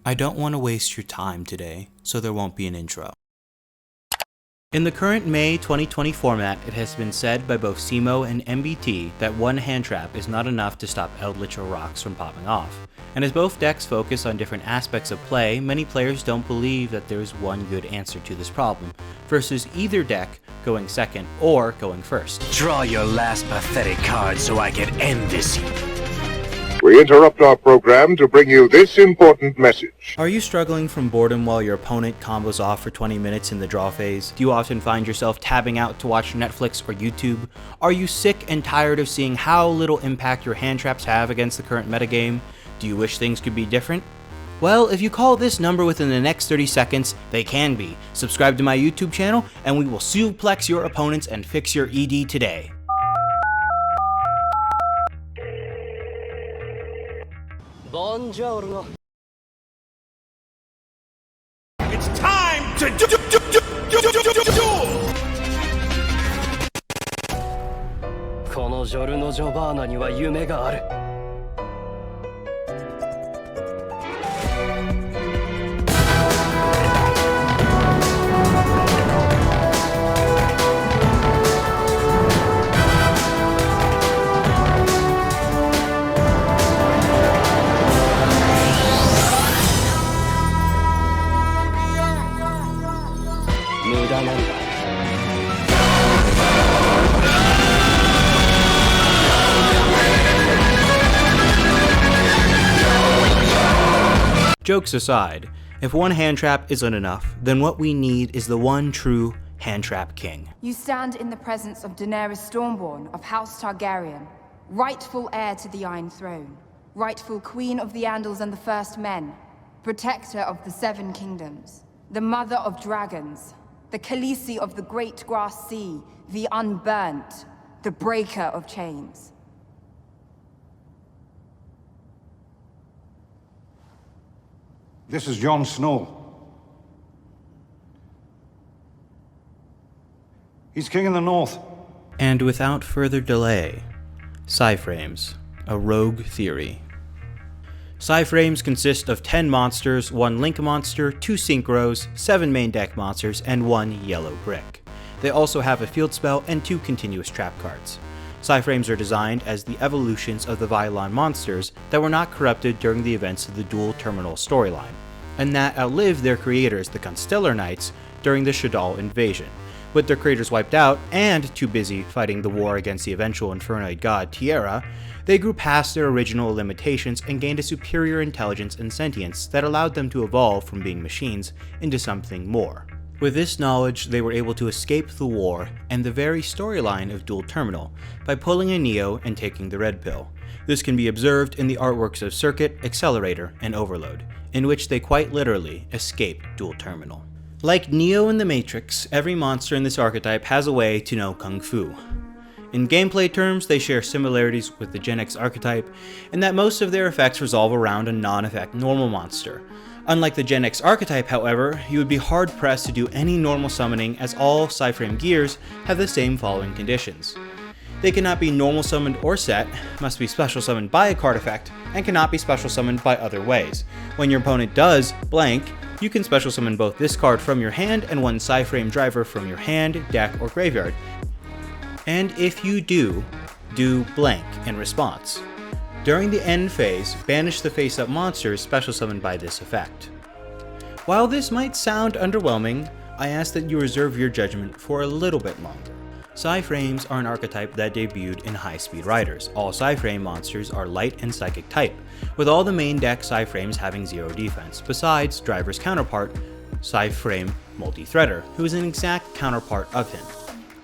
I don't want to waste your time today, so there won't be an intro. In the current May 2020 format, it has been said by both SEMO and MBT that one hand trap is not enough to stop Eldritch or rocks from popping off. And as both decks focus on different aspects of play, many players don't believe that there is one good answer to this problem, versus either deck going second or going first. Draw your last pathetic card so I can end this. We interrupt our program to bring you this important message. Are you struggling from boredom while your opponent combos off for 20 minutes in the draw phase? Do you often find yourself tabbing out to watch Netflix or YouTube? Are you sick and tired of seeing how little impact your hand traps have against the current metagame? Do you wish things could be different? Well, if you call this number within the next 30 seconds, they can be. Subscribe to my YouTube channel and we will suplex your opponents and fix your ED today. Buongiorno. It's time to do. このジョルノ・ジョバーナには夢がある。無駄なんだ。Jokes aside, if one hand trap isn't enough, then what we need is the one true hand trap king. You stand in the presence of Daenerys Stormborn of House Targaryen, rightful heir to the Iron Throne, rightful queen of the Andals and the First Men, protector of the Seven Kingdoms, the mother of dragons, the Khaleesi of the Great Grass Sea, the Unburnt, the breaker of chains. This is Jon Snow. He's king in the north. And without further delay, Psy-Frames, a rogue theory. Psy-Frames consist of 10 monsters, 1 Link monster, 2 Synchros, 7 main deck monsters, and 1 yellow brick. They also have a field spell and 2 continuous trap cards. Psy-Frames are designed as the evolutions of the Vylon monsters that were not corrupted during the events of the Dual Terminal storyline, and that outlived their creators, the Constellar Knights, during the Shadal invasion. With their creators wiped out, and too busy fighting the war against the eventual Infernoid god Tierra, they grew past their original limitations and gained a superior intelligence and sentience that allowed them to evolve from being machines into something more. With this knowledge, they were able to escape the war and the very storyline of Dual Terminal by pulling a Neo and taking the red pill. This can be observed in the artworks of Circuit, Accelerator, and Overload, in which they quite literally escape Dual Terminal. Like Neo in the Matrix, every monster in this archetype has a way to know Kung Fu. In gameplay terms, they share similarities with the Gen X archetype, in that most of their effects revolve around a non-effect normal monster. Unlike the Gen X archetype, however, you would be hard-pressed to do any normal summoning, as all Psy-Frame gears have the same following conditions. They cannot be normal summoned or set, must be special summoned by a card effect, and cannot be special summoned by other ways. When your opponent does blank, you can special summon both this card from your hand and 1 Psy-Frame driver from your hand, deck, or graveyard. And if you do blank in response. During the end phase, banish the face-up monsters special summoned by this effect. While this might sound underwhelming, I ask that you reserve your judgment for a little bit longer. Psy-Frames are an archetype that debuted in High-Speed Riders. All Psy-Frame monsters are light and psychic type, with all the main deck Psy-Frames having 0 defense, besides Driver's counterpart, Psy-Frame Multi-Threader, who is an exact counterpart of him.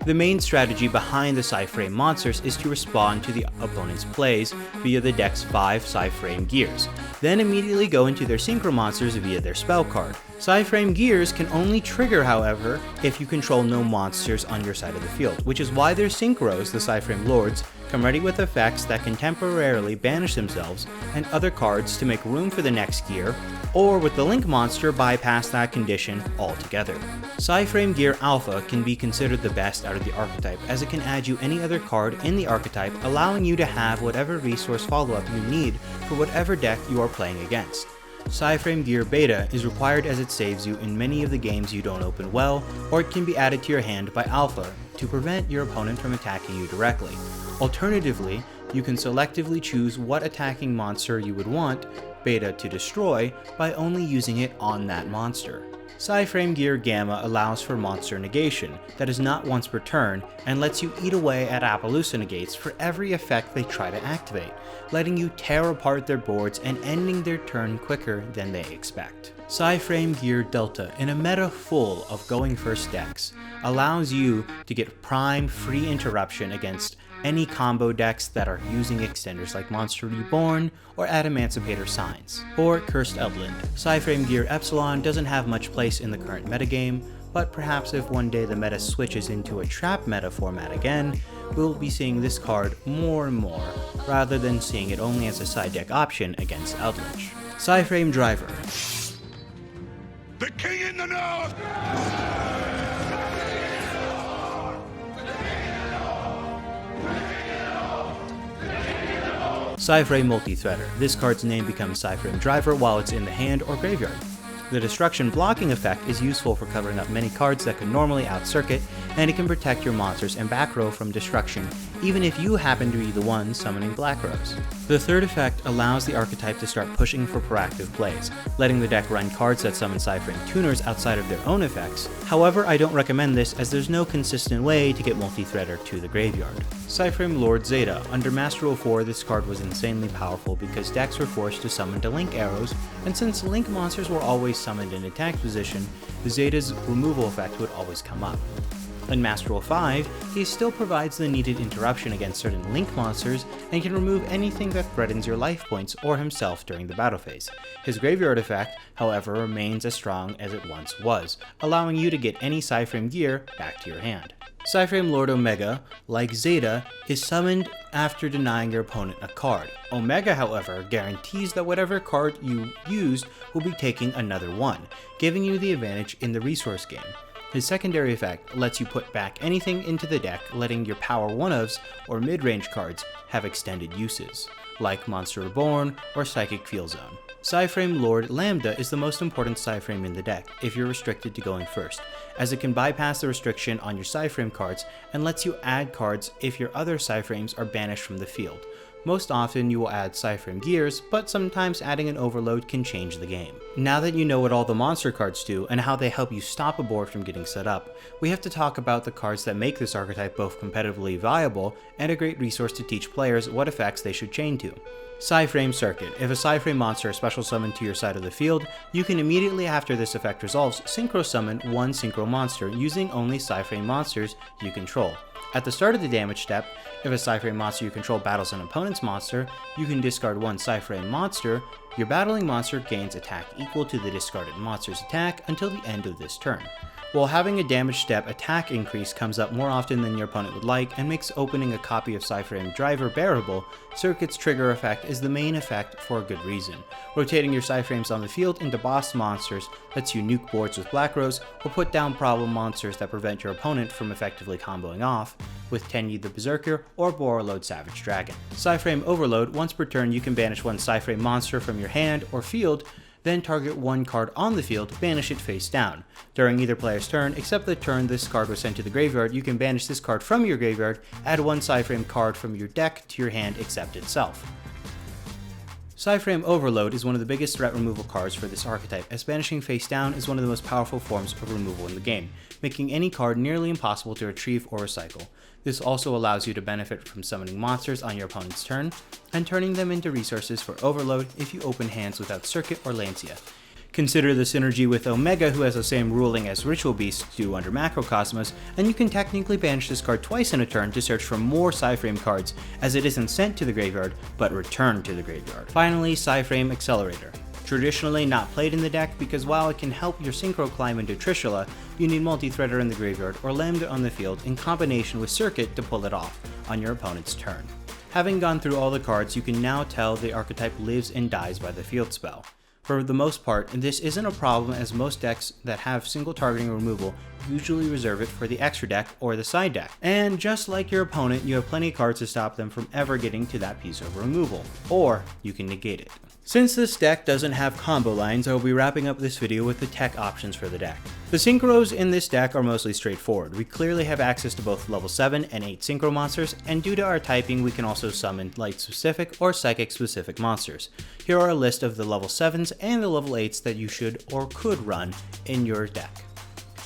The main strategy behind the Psy-Frame monsters is to respond to the opponent's plays via the deck's 5 Psy-Frame gears, then immediately go into their Synchro monsters via their spell card. Psy-Frame gears can only trigger, however, if you control no monsters on your side of the field, which is why their Synchros, the Psy-Frame Lords, come ready with effects that can temporarily banish themselves and other cards to make room for the next gear, or with the Link monster bypass that condition altogether. Psy-Frame Gear Alpha can be considered the best out of the archetype, as it can add you any other card in the archetype, allowing you to have whatever resource follow-up you need for whatever deck you are playing against. Psy-FRAMEGEAR Beta is required as it saves you in many of the games you don't open well, or it can be added to your hand by Alpha to prevent your opponent from attacking you directly. Alternatively, you can selectively choose what attacking monster you would want Beta to destroy by only using it on that monster. Psy-FRAMEGEAR Gamma allows for monster negation that is not once per turn and lets you eat away at Appaloosa negates for every effect they try to activate, letting you tear apart their boards and ending their turn quicker than they expect. Psy-FRAMEGEAR Delta, in a meta full of going first decks, allows you to get prime free interruption against any combo decks that are using extenders like Monster Reborn or Adamancipator Signs, or Cursed Upland. Psy-FRAMEGEAR Epsilon doesn't have much place in the current metagame, but perhaps if one day the meta switches into a trap meta format again, we'll be seeing this card more and more, rather than seeing it only as a side deck option against Eldritch. Psy-Frame Driver. The king in the north! Psy-Frame Multi-Threader. This card's name becomes Psy-Frame Driver while it's in the hand or graveyard. The destruction blocking effect is useful for covering up many cards that could normally out-circuit, and it can protect your monsters and back row from destruction, even if you happen to be the one summoning black rows. The third effect allows the archetype to start pushing for proactive plays, letting the deck run cards that summon Psy-Frame tuners outside of their own effects. However, I don't recommend this as there's no consistent way to get Multi-Threader to the graveyard. Psy-FRAMELORD Zeta. Under Master Rule 4, this card was insanely powerful because decks were forced to summon to Link arrows, and since Link monsters were always summoned in attack position, Zeta's removal effect would always come up. In Master Rule 5, he still provides the needed interruption against certain Link monsters and can remove anything that threatens your life points or himself during the battle phase. His graveyard effect, however, remains as strong as it once was, allowing you to get any Psy-FRAMEGEAR back to your hand. Psy-FRAMELORD Omega, like Zeta, is summoned after denying your opponent a card. Omega, however, guarantees that whatever card you used will be taking another one, giving you the advantage in the resource game. His secondary effect lets you put back anything into the deck, letting your power 1-ofs or mid-range cards have extended uses, like Monster Reborn or Psychic Field Zone. Psy-FRAMELORD LAMBDA is the most important Psy-Frame in the deck if you're restricted to going first, as it can bypass the restriction on your Psy-Frame cards and lets you add cards if your other Psy-Frames are banished from the field. Most often you will add Psy-FRAMEGEARs, but sometimes adding an overload can change the game. Now that you know what all the monster cards do and how they help you stop a board from getting set up, we have to talk about the cards that make this archetype both competitively viable and a great resource to teach players what effects they should chain to. Psy-Frame Circuit. If a Psy-Frame monster is special summoned to your side of the field, you can immediately after this effect resolves synchro summon one synchro monster using only Psy-Frame monsters you control. At the start of the damage step, if a Psy-Frame monster you control battles an opponent's monster, you can discard one Psy-Frame monster. Your battling monster gains attack equal to the discarded monster's attack until the end of this turn. While having a damage step attack increase comes up more often than your opponent would like and makes opening a copy of Psy-Frame Driver bearable, Circuit's trigger effect is the main effect for a good reason. Rotating your Psy-Frames on the field into boss monsters lets you nuke boards with black rows or put down problem monsters that prevent your opponent from effectively comboing off with Tenyi the Berserker or Borreload Savage Dragon. Psy-Frame Overload. Once per turn you can banish one Psy-Frame monster from your hand or field, then target one card on the field, banish it face down. During either player's turn, except the turn this card was sent to the graveyard, you can banish this card from your graveyard, add one Psy-Frame card from your deck to your hand except itself. Psy-Frame Overload is one of the biggest threat removal cards for this archetype, as banishing face down is one of the most powerful forms of removal in the game, making any card nearly impossible to retrieve or recycle. This also allows you to benefit from summoning monsters on your opponent's turn, and turning them into resources for Overload if you open hands without Circuit or Lancia. Consider the synergy with Omega, who has the same ruling as Ritual Beasts do under Macrocosmos, and you can technically banish this card twice in a turn to search for more Psy-Frame cards, as it isn't sent to the graveyard, but returned to the graveyard. Finally, Psy-Frame Accelerator. Traditionally not played in the deck because while it can help your synchro climb into Trishula, you need Multi-Threader in the graveyard or LAMBDA on the field in combination with Circuit to pull it off on your opponent's turn. Having gone through all the cards, you can now tell the archetype lives and dies by the field spell. For the most part, this isn't a problem as most decks that have single targeting removal usually reserve it for the extra deck or the side deck. And just like your opponent, you have plenty of cards to stop them from ever getting to that piece of removal, or you can negate it. Since this deck doesn't have combo lines, I will be wrapping up this video with the tech options for the deck. The synchros in this deck are mostly straightforward. We clearly have access to both level 7 and 8 synchro monsters, and due to our typing we can also summon light specific or psychic specific monsters. Here are a list of the level 7s and the level 8s that you should or could run in your deck.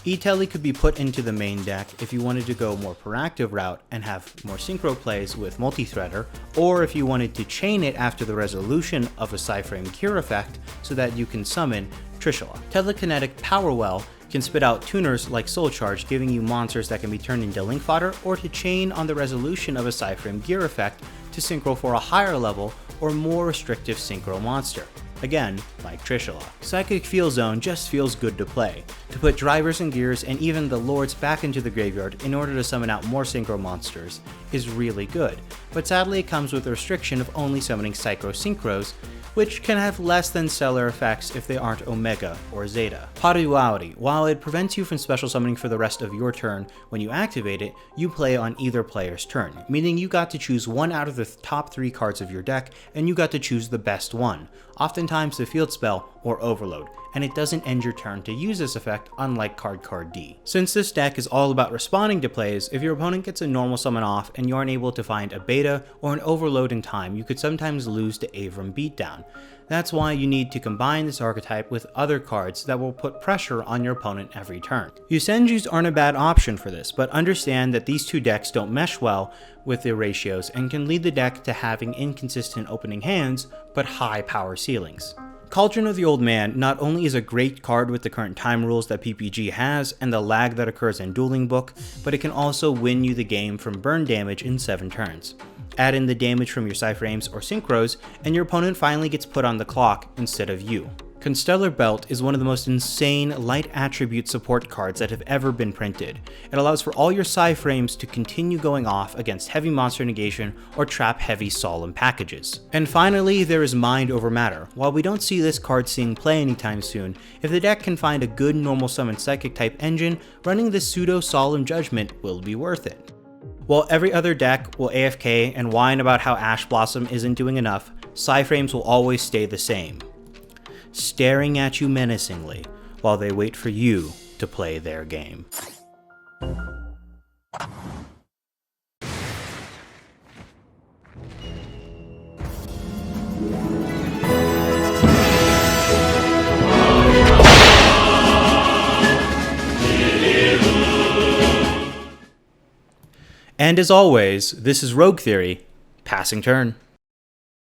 E-Tele could be put into the main deck if you wanted to go a more proactive route and have more synchro plays with multi-threader, or if you wanted to chain it after the resolution of a Psy-FRAMEGEAR effect so that you can summon Trishula. Telekinetic Power Well can spit out tuners like Soul Charge, giving you monsters that can be turned into link fodder or to chain on the resolution of a Psy-FRAMEGEAR effect to synchro for a higher level or more restrictive synchro monster. Again, like Trishula. Psychic Feel Zone just feels good to play, to put drivers and gears and even the lords back into the graveyard in order to summon out more synchro monsters is really good, but sadly it comes with the restriction of only summoning Psycho Synchros, which can have less than stellar effects if they aren't Omega or Zeta. Poduality. While it prevents you from special summoning for the rest of your turn, when you activate it, you play on either player's turn, meaning you got to choose one out of the top 3 cards of your deck, and you got to choose the best one, oftentimes the field spell or overload, and it doesn't end your turn to use this effect, unlike Card D. Since this deck is all about responding to plays, if your opponent gets a normal summon off and you aren't able to find a beta or an overload in time, you could sometimes lose to Avram Beatdown. That's why you need to combine this archetype with other cards that will put pressure on your opponent every turn. Yusenjus aren't a bad option for this, but understand that these two decks don't mesh well with their ratios and can lead the deck to having inconsistent opening hands, but high power ceilings. Cauldron of the Old Man not only is a great card with the current time rules that PPG has and the lag that occurs in Dueling Book, but it can also win you the game from burn damage in 7 turns. Add in the damage from your Psy-Frames or Synchros, and your opponent finally gets put on the clock instead of you. Constellar Belt is one of the most insane light attribute support cards that have ever been printed. It allows for all your Psy-Frames to continue going off against heavy monster negation or trap heavy solemn packages. And finally, there is Mind Over Matter. While we don't see this card seeing play anytime soon, if the deck can find a good normal summon psychic type engine, running this pseudo solemn judgment will be worth it. While every other deck will AFK and whine about how Ash Blossom isn't doing enough, Psy-Frames will always stay the same, staring at you menacingly while they wait for you to play their game. And as always, this is Rogue Theory, passing turn.